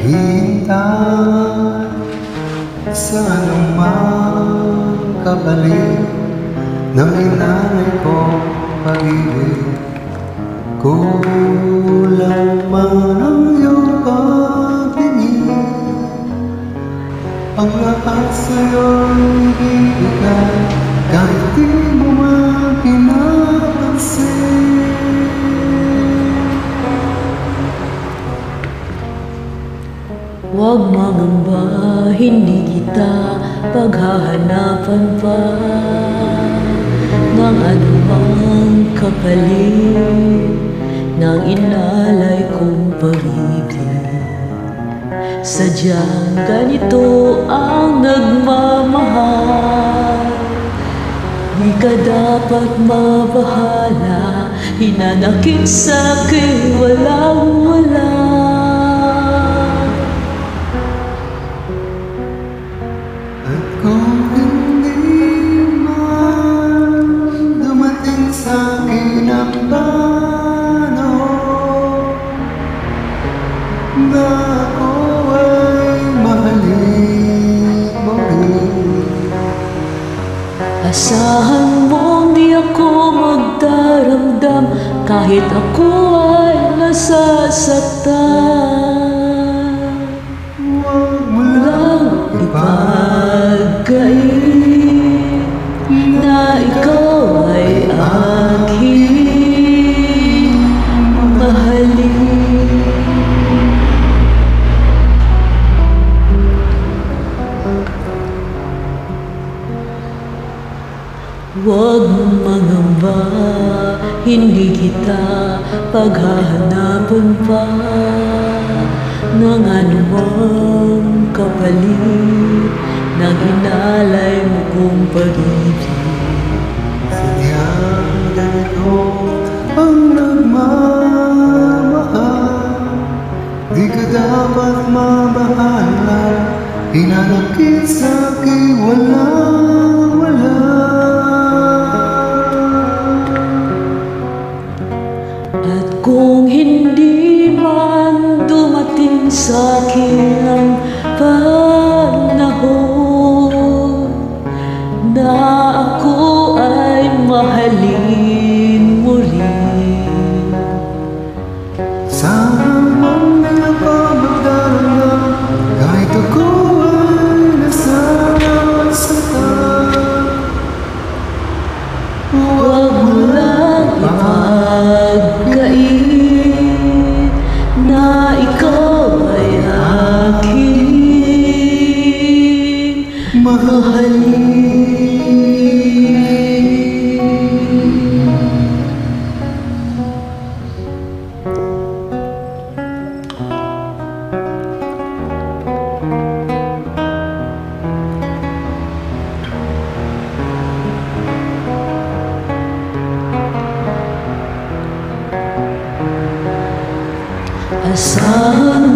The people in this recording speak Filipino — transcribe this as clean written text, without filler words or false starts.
naghihintay sa anumang kapalit ng inalay kong pag-ibig. Kulang man ang iyong pagtingin, ang lahat sa'yo'y ibigay, kahit di mo man pinapansin. Huwag mangamba, hindi kita paghahanapan pa ng anumang kapalit ng inalay kong pag-ibig. Sadyang ganito ang nagmamahal, di ka dapat mabahala, hinanakit sa'kin walang-wala. At kung hindi man dumating sa'kin ang panahon na ako ay mahalin mo rin, Asahan mong di ako magdaramdam kahit ako ay nasasaktan. huwag mo Lang ipagkain na ikaw ay aking mahalin. Huwag mong mangamba, hindi kita paghahanapan pa ng anumang kapalit ng inalay mo kong pag-ibig. sadyang ganito ang nagmamahal, di ka dapat mabahala, hinanakit sa'kin walang-wala. At kung hindi man dumating sa'kin ang panahon na ako ay mahalin mo rin, Sana man di ako magdaramdam, kahit ako ay nasasaktan. huwag mo lang ipagkain na ikaw ay aking mahalin. Asahan